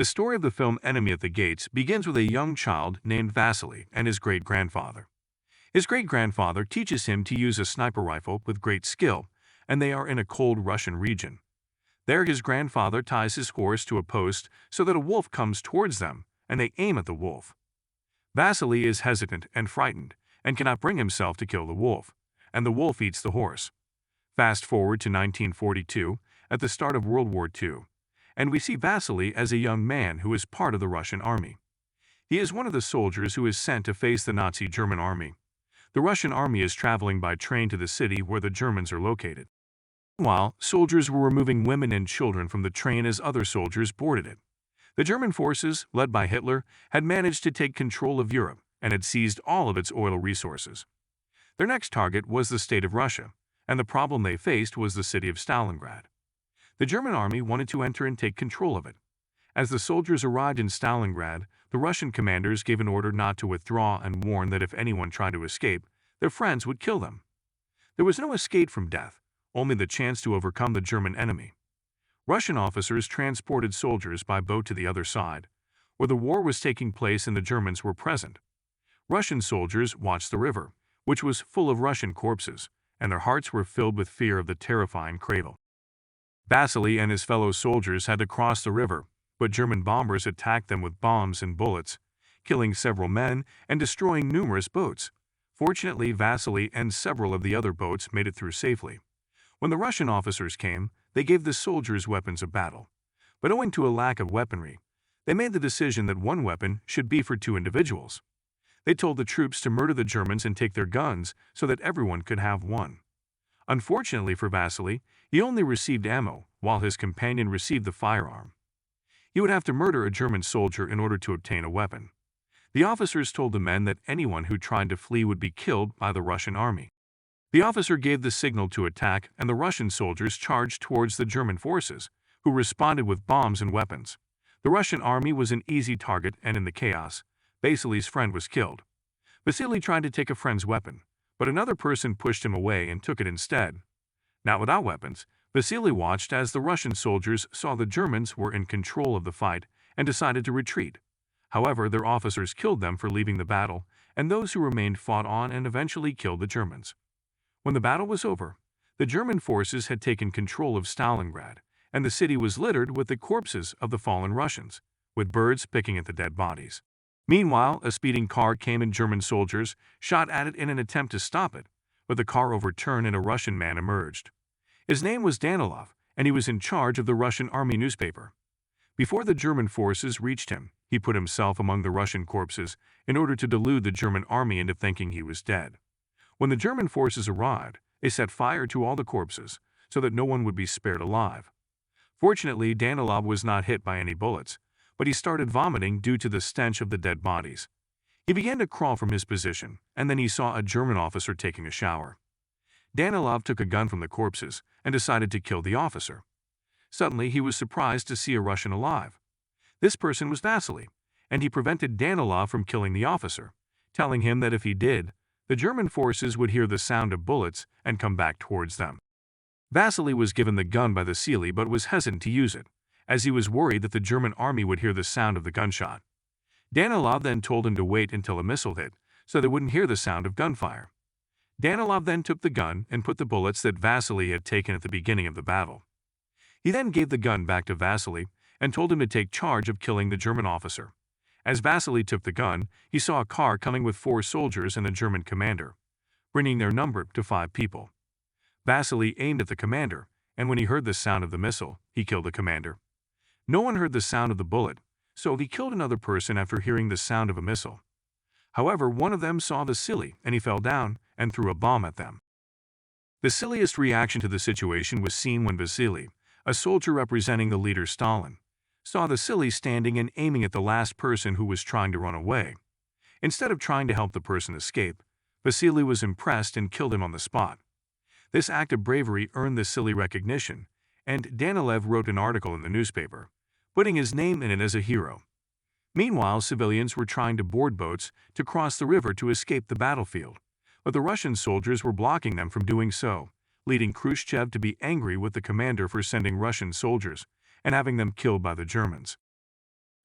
The story of the film Enemy at the Gates begins with a young child named Vasily and his great-grandfather. His great-grandfather teaches him to use a sniper rifle with great skill, and they are in a cold Russian region. There his grandfather ties his horse to a post so that a wolf comes towards them, and they aim at the wolf. Vasily is hesitant and frightened, and cannot bring himself to kill the wolf, and the wolf eats the horse. Fast forward to 1942, at the start of World War II, and we see Vasily as a young man who is part of the Russian army. He is one of the soldiers who is sent to face the Nazi German army. The Russian army is traveling by train to the city where the Germans are located. Meanwhile, soldiers were removing women and children from the train as other soldiers boarded it. The German forces, led by Hitler, had managed to take control of Europe and had seized all of its oil resources. Their next target was the state of Russia, and the problem they faced was the city of Stalingrad. The German army wanted to enter and take control of it. As the soldiers arrived in Stalingrad, the Russian commanders gave an order not to withdraw and warned that if anyone tried to escape, their friends would kill them. There was no escape from death, only the chance to overcome the German enemy. Russian officers transported soldiers by boat to the other side, where the war was taking place and the Germans were present. Russian soldiers watched the river, which was full of Russian corpses, and their hearts were filled with fear of the terrifying cradle. Vasily and his fellow soldiers had to cross the river, but German bombers attacked them with bombs and bullets, killing several men and destroying numerous boats. Fortunately, Vasily and several of the other boats made it through safely. When the Russian officers came, they gave the soldiers weapons of battle. But owing to a lack of weaponry, they made the decision that one weapon should be for two individuals. They told the troops to murder the Germans and take their guns so that everyone could have one. Unfortunately for Vasily, he only received ammo, while his companion received the firearm. He would have to murder a German soldier in order to obtain a weapon. The officers told the men that anyone who tried to flee would be killed by the Russian army. The officer gave the signal to attack, and the Russian soldiers charged towards the German forces, who responded with bombs and weapons. The Russian army was an easy target, and in the chaos, Vasily's friend was killed. Vasily tried to take a friend's weapon, but another person pushed him away and took it instead. Now without weapons, Vasily watched as the Russian soldiers saw the Germans were in control of the fight and decided to retreat. However, their officers killed them for leaving the battle, and those who remained fought on and eventually killed the Germans. When the battle was over, the German forces had taken control of Stalingrad, and the city was littered with the corpses of the fallen Russians, with birds picking at the dead bodies. Meanwhile, a speeding car came and German soldiers shot at it in an attempt to stop it, but the car overturned and a Russian man emerged. His name was Danilov, and he was in charge of the Russian army newspaper. Before the German forces reached him, he put himself among the Russian corpses in order to delude the German army into thinking he was dead. When the German forces arrived, they set fire to all the corpses so that no one would be spared alive. Fortunately, Danilov was not hit by any bullets, but he started vomiting due to the stench of the dead bodies. He began to crawl from his position, and then he saw a German officer taking a shower. Danilov took a gun from the corpses and decided to kill the officer. Suddenly, he was surprised to see a Russian alive. This person was Vasily, and he prevented Danilov from killing the officer, telling him that if he did, the German forces would hear the sound of bullets and come back towards them. Vasily was given the gun by Vasily but was hesitant to use it, as he was worried that the German army would hear the sound of the gunshot. Danilov then told him to wait until a missile hit, so they wouldn't hear the sound of gunfire. Danilov then took the gun and put the bullets that Vasily had taken at the beginning of the battle. He then gave the gun back to Vasily and told him to take charge of killing the German officer. As Vasily took the gun, he saw a car coming with 4 soldiers and a German commander, bringing their number to 5 people. Vasily aimed at the commander, and when he heard the sound of the missile, he killed the commander. No one heard the sound of the bullet, so he killed another person after hearing the sound of a missile. However, one of them saw Vasily, and he fell down and threw a bomb at them. The silliest reaction to the situation was seen when Vasily, a soldier representing the leader Stalin, saw Vasily standing and aiming at the last person who was trying to run away. Instead of trying to help the person escape, Vasily was impressed and killed him on the spot. This act of bravery earned Vasily recognition, and Danilov wrote an article in the newspaper, putting his name in it as a hero. Meanwhile, civilians were trying to board boats to cross the river to escape the battlefield, but the Russian soldiers were blocking them from doing so, leading Khrushchev to be angry with the commander for sending Russian soldiers and having them killed by the Germans.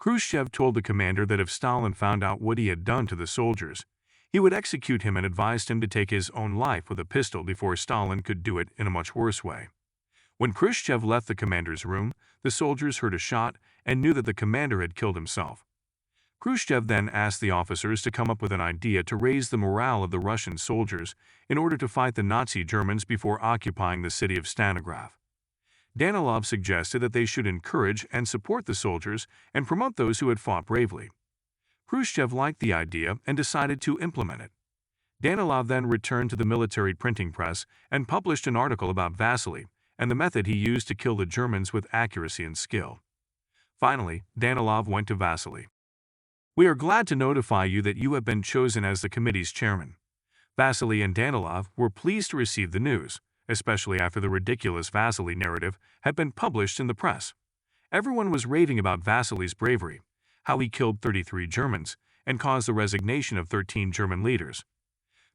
Khrushchev told the commander that if Stalin found out what he had done to the soldiers, he would execute him and advised him to take his own life with a pistol before Stalin could do it in a much worse way. When Khrushchev left the commander's room, the soldiers heard a shot and knew that the commander had killed himself. Khrushchev then asked the officers to come up with an idea to raise the morale of the Russian soldiers in order to fight the Nazi Germans before occupying the city of Stanograd. Danilov suggested that they should encourage and support the soldiers and promote those who had fought bravely. Khrushchev liked the idea and decided to implement it. Danilov then returned to the military printing press and published an article about Vasily and the method he used to kill the Germans with accuracy and skill. Finally, Danilov went to Vasily. "We are glad to notify you that you have been chosen as the committee's chairman." Vasily and Danilov were pleased to receive the news, especially after the ridiculous Vasily narrative had been published in the press. Everyone was raving about Vasily's bravery, how he killed 33 Germans and caused the resignation of 13 German leaders.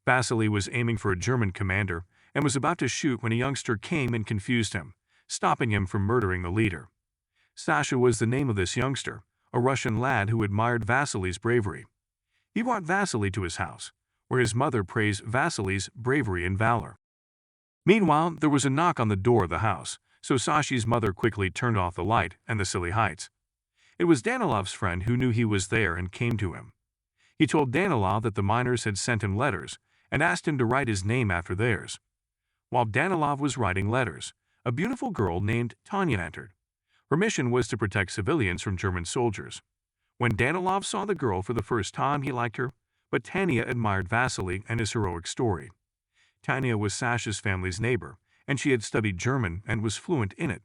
Vasily was aiming for a German commander and was about to shoot when a youngster came and confused him, stopping him from murdering the leader. Sasha was the name of this youngster, a Russian lad who admired Vasily's bravery. He brought Vasily to his house, where his mother praised Vasily's bravery and valor. Meanwhile, there was a knock on the door of the house, so Sasha's mother quickly turned off the light and the silly heights. It was Danilov's friend who knew he was there and came to him. He told Danilov that the miners had sent him letters and asked him to write his name after theirs. While Danilov was writing letters, a beautiful girl named Tanya entered. Her mission was to protect civilians from German soldiers. When Danilov saw the girl for the first time, he liked her, but Tanya admired Vasily and his heroic story. Tanya was Sasha's family's neighbor, and she had studied German and was fluent in it.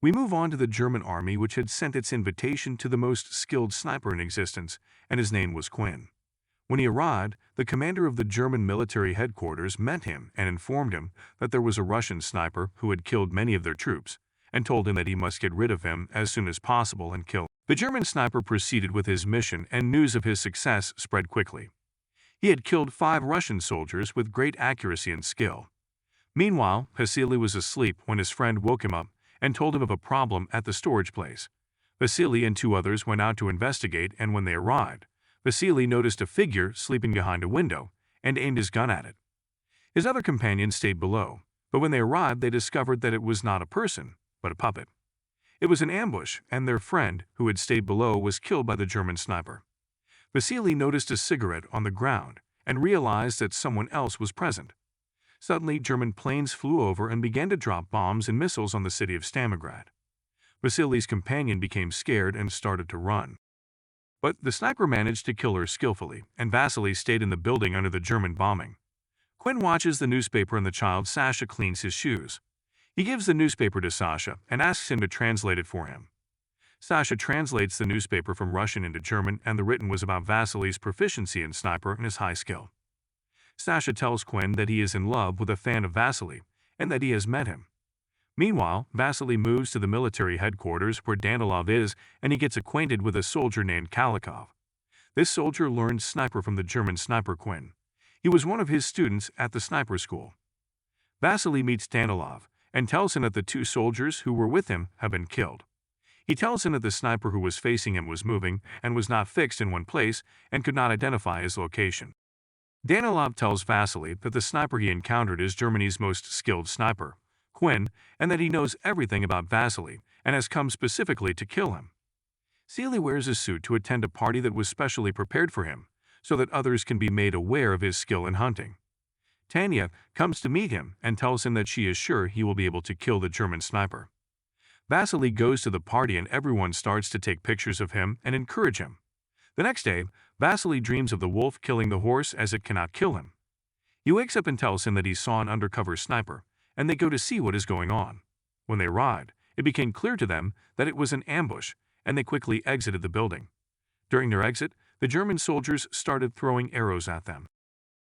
We move on to the German army, which had sent its invitation to the most skilled sniper in existence, and his name was Quinn. When he arrived, the commander of the German military headquarters met him and informed him that there was a Russian sniper who had killed many of their troops, and told him that he must get rid of him as soon as possible and kill him. The German sniper proceeded with his mission, and news of his success spread quickly. He had killed 5 Russian soldiers with great accuracy and skill. Meanwhile, Vasily was asleep when his friend woke him up and told him of a problem at the storage place. Vasily and 2 others went out to investigate, and when they arrived, Vasily noticed a figure sleeping behind a window and aimed his gun at it. His other companions stayed below, but when they arrived they discovered that it was not a person, but a puppet. It was an ambush, and their friend, who had stayed below, was killed by the German sniper. Vasily noticed a cigarette on the ground and realized that someone else was present. Suddenly, German planes flew over and began to drop bombs and missiles on the city of Stanograd. Vasily's companion became scared and started to run. But the sniper managed to kill her skillfully, and Vasily stayed in the building under the German bombing. Quinn watches the newspaper and the child Sasha cleans his shoes. He gives the newspaper to Sasha and asks him to translate it for him. Sasha translates the newspaper from Russian into German, and the written was about Vasily's proficiency in sniper and his high skill. Sasha tells Quinn that he is in love with a fan of Vasily and that he has met him. Meanwhile, Vasily moves to the military headquarters where Danilov is, and he gets acquainted with a soldier named Kalikov. This soldier learned sniper from the German sniper Quinn. He was one of his students at the sniper school. Vasily meets Danilov and tells him that the 2 soldiers who were with him have been killed. He tells him that the sniper who was facing him was moving and was not fixed in one place and could not identify his location. Danilov tells Vasily that the sniper he encountered is Germany's most skilled sniper, Quinn, and that he knows everything about Vasily and has come specifically to kill him. Vasily wears a suit to attend a party that was specially prepared for him, so that others can be made aware of his skill in hunting. Tanya comes to meet him and tells him that she is sure he will be able to kill the German sniper. Vasily goes to the party and everyone starts to take pictures of him and encourage him. The next day, Vasily dreams of the wolf killing the horse as it cannot kill him. He wakes up and tells him that he saw an undercover sniper, and they go to see what is going on. When they arrived, it became clear to them that it was an ambush, and they quickly exited the building. During their exit, the German soldiers started throwing arrows at them.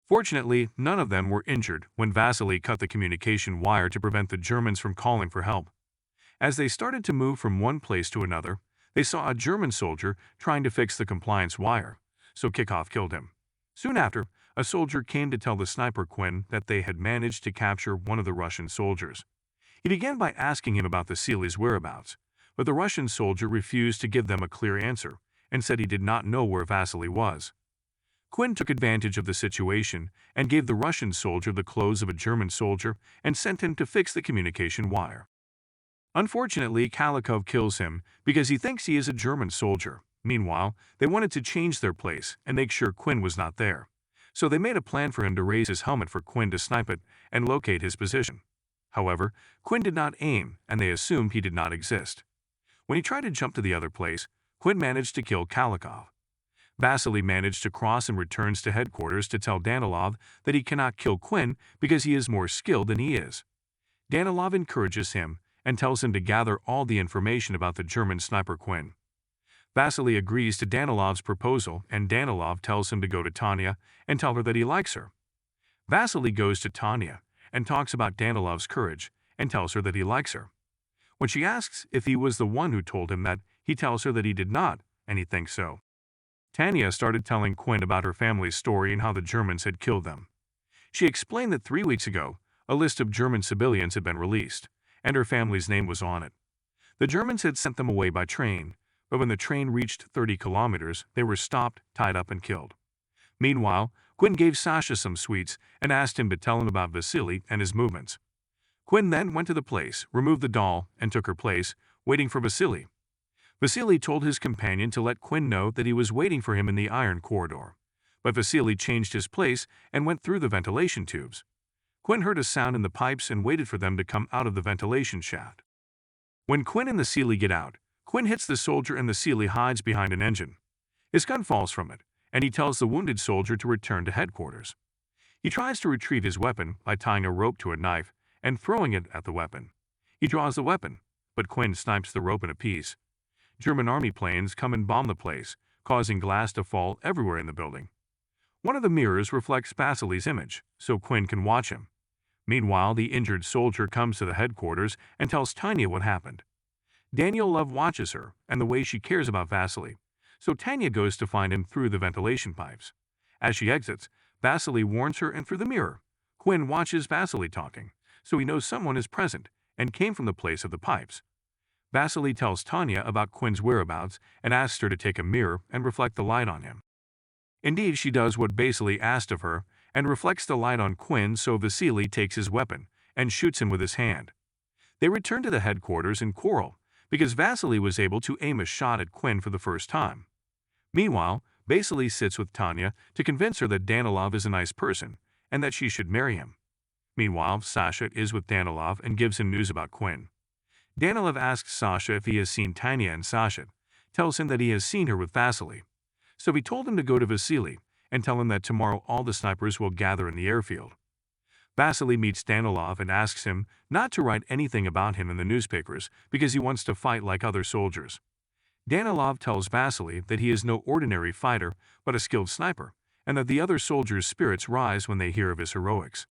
Fortunately, none of them were injured when Vasily cut the communication wire to prevent the Germans from calling for help. As they started to move from one place to another, they saw a German soldier trying to fix the compliance wire, so Kikov killed him. Soon after, a soldier came to tell the sniper Quinn that they had managed to capture one of the Russian soldiers. He began by asking him about Vasily's whereabouts, but the Russian soldier refused to give them a clear answer and said he did not know where Vasily was. Quinn took advantage of the situation and gave the Russian soldier the clothes of a German soldier and sent him to fix the communication wire. Unfortunately, Kalikov kills him because he thinks he is a German soldier. Meanwhile, they wanted to change their place and make sure Quinn was not there. So they made a plan for him to raise his helmet for Quinn to snipe it and locate his position. However, Quinn did not aim, and they assumed he did not exist. When he tried to jump to the other place, Quinn managed to kill Kalikov. Vasily managed to cross and returns to headquarters to tell Danilov that he cannot kill Quinn because he is more skilled than he is. Danilov encourages him and tells him to gather all the information about the German sniper Quinn. Vasily agrees to Danilov's proposal, and Danilov tells him to go to Tanya and tell her that he likes her. Vasily goes to Tanya and talks about Danilov's courage and tells her that he likes her. When she asks if he was the one who told him that, he tells her that he did not, and he thinks so. Tanya started telling Quinn about her family's story and how the Germans had killed them. She explained that 3 weeks ago, a list of German civilians had been released, and her family's name was on it. The Germans had sent them away by train, but when the train reached 30 kilometers, they were stopped, tied up, and killed. Meanwhile, Quinn gave Sasha some sweets and asked him to tell him about Vasily and his movements. Quinn then went to the place, removed the doll, and took her place, waiting for Vasily. Vasily told his companion to let Quinn know that he was waiting for him in the iron corridor, but Vasily changed his place and went through the ventilation tubes. Quinn heard a sound in the pipes and waited for them to come out of the ventilation shaft. When Quinn and the Vasily get out, Quinn hits the soldier and the Vasily hides behind an engine. His gun falls from it, and he tells the wounded soldier to return to headquarters. He tries to retrieve his weapon by tying a rope to a knife and throwing it at the weapon. He draws the weapon, but Quinn snipes the rope in a piece. German army planes come and bomb the place, causing glass to fall everywhere in the building. One of the mirrors reflects Vasily's image, so Quinn can watch him. Meanwhile, the injured soldier comes to the headquarters and tells Tanya what happened. Danilov watches her and the way she cares about Vasily, so Tanya goes to find him through the ventilation pipes. As she exits, Vasily warns her, and through the mirror, Quinn watches Vasily talking, so he knows someone is present and came from the place of the pipes. Vasily tells Tanya about Quinn's whereabouts and asks her to take a mirror and reflect the light on him. Indeed, she does what Vasily asked of her and reflects the light on Quinn, so Vasily takes his weapon and shoots him with his hand. They return to the headquarters and quarrel because Vasily was able to aim a shot at Quinn for the first time. Meanwhile, Vasily sits with Tanya to convince her that Danilov is a nice person and that she should marry him. Meanwhile, Sasha is with Danilov and gives him news about Quinn. Danilov asks Sasha if he has seen Tanya, and Sasha tells him that he has seen her with Vasily. So he told him to go to Vasily and tell him that tomorrow all the snipers will gather in the airfield. Vasily meets Danilov and asks him not to write anything about him in the newspapers because he wants to fight like other soldiers. Danilov tells Vasily that he is no ordinary fighter but a skilled sniper, and that the other soldiers' spirits rise when they hear of his heroics.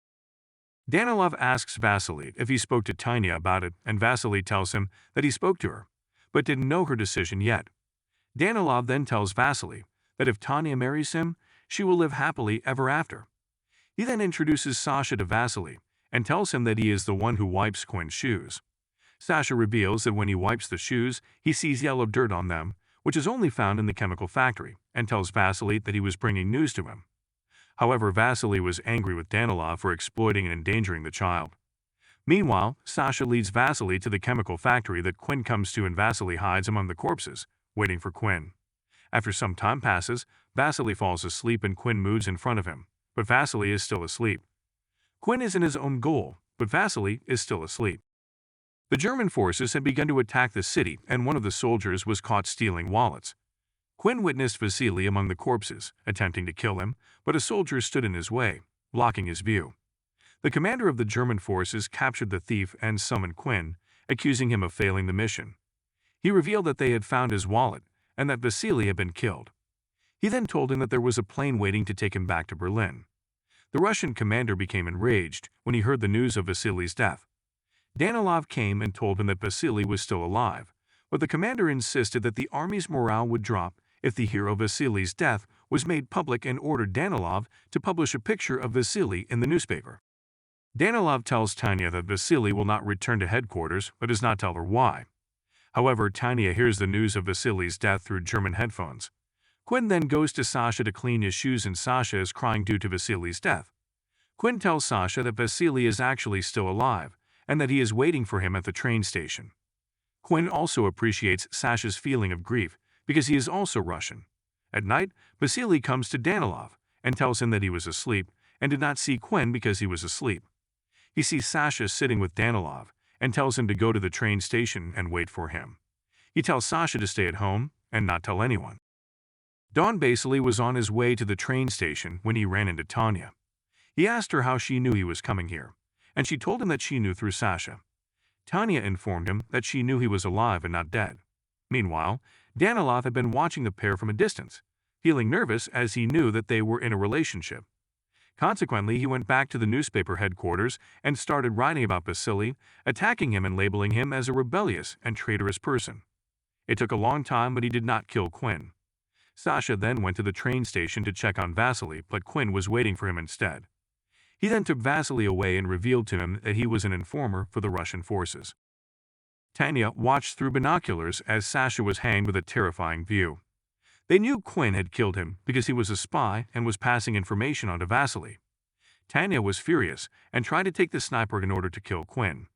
Danilov asks Vasily if he spoke to Tanya about it, and Vasily tells him that he spoke to her, but didn't know her decision yet. Danilov then tells Vasily that if Tanya marries him, she will live happily ever after. He then introduces Sasha to Vasily and tells him that he is the one who wipes Quinn's shoes. Sasha reveals that when he wipes the shoes, he sees yellow dirt on them, which is only found in the chemical factory, and tells Vasily that he was bringing news to him. However, Vasily was angry with Danilov for exploiting and endangering the child. Meanwhile, Sasha leads Vasily to the chemical factory that Quinn comes to, and Vasily hides among the corpses, waiting for Quinn. After some time passes, Vasily falls asleep and Quinn moves in front of him, but Vasily is still asleep. Quinn is in his own goal, but Vasily is still asleep. The German forces had begun to attack the city, and one of the soldiers was caught stealing wallets. Quinn witnessed Vasily among the corpses, attempting to kill him, but a soldier stood in his way, blocking his view. The commander of the German forces captured the thief and summoned Quinn, accusing him of failing the mission. He revealed that they had found his wallet and that Vasily had been killed. He then told him that there was a plane waiting to take him back to Berlin. The Russian commander became enraged when he heard the news of Vasily's death. Danilov came and told him that Vasily was still alive, but the commander insisted that the army's morale would drop if the hero Vasily's death was made public, and ordered Danilov to publish a picture of Vasily in the newspaper. Danilov tells Tanya that Vasily will not return to headquarters but does not tell her why. However, Tanya hears the news of Vasily's death through German headphones. Quinn then goes to Sasha to clean his shoes and Sasha is crying due to Vasily's death. Quinn tells Sasha that Vasily is actually still alive and that he is waiting for him at the train station. Quinn also appreciates Sasha's feeling of grief because he is also Russian. At night, Vasily comes to Danilov and tells him that he was asleep and did not see Quinn because he was asleep. He sees Sasha sitting with Danilov and tells him to go to the train station and wait for him. He tells Sasha to stay at home and not tell anyone. Don Vasily was on his way to the train station when he ran into Tanya. He asked her how she knew he was coming here, and she told him that she knew through Sasha. Tanya informed him that she knew he was alive and not dead. Meanwhile, Danilov had been watching the pair from a distance, feeling nervous as he knew that they were in a relationship. Consequently, he went back to the newspaper headquarters and started writing about Vasily, attacking him and labeling him as a rebellious and traitorous person. It took a long time, but he did not kill Quinn. Sasha then went to the train station to check on Vasily, but Quinn was waiting for him instead. He then took Vasily away and revealed to him that he was an informer for the Russian forces. Tanya watched through binoculars as Sasha was hanged with a terrifying view. They knew Quinn had killed him because he was a spy and was passing information on to Vasily. Tanya was furious and tried to take the sniper in order to kill Quinn,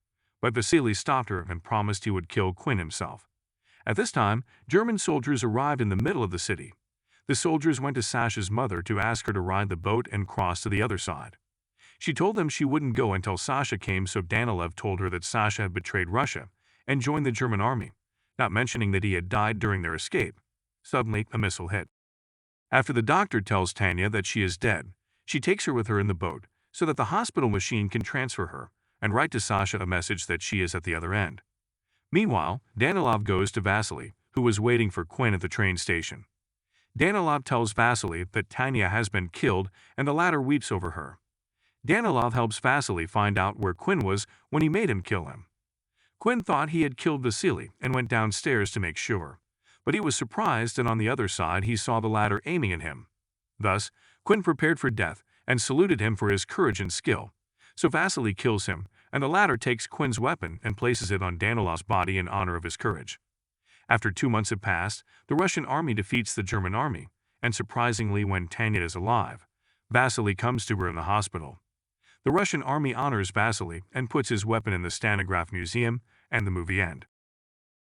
but Vasily stopped her and promised he would kill Quinn himself. At this time, German soldiers arrived in the middle of the city. The soldiers went to Sasha's mother to ask her to ride the boat and cross to the other side. She told them she wouldn't go until Sasha came, so Danilov told her that Sasha had betrayed Russia and joined the German army, not mentioning that he had died during their escape. Suddenly, a missile hit. After the doctor tells Tanya that she is dead, she takes her with her in the boat so that the hospital machine can transfer her and write to Sasha a message that she is at the other end. Meanwhile, Danilov goes to Vasily, who was waiting for Quinn at the train station. Danilov tells Vasily that Tanya has been killed and the latter weeps over her. Danilov helps Vasily find out where Quinn was when he made him kill him. Quinn thought he had killed Vasily and went downstairs to make sure, but he was surprised and on the other side he saw the latter aiming at him. Thus, Quinn prepared for death and saluted him for his courage and skill. So Vasily kills him, and the latter takes Quinn's weapon and places it on Danilov's body in honor of his courage. After 2 months have passed, the Russian army defeats the German army, and surprisingly, when Tanya is alive, Vasily comes to her in the hospital. The Russian army honors Vasily and puts his weapon in the Stanograph Museum, and the movie ends.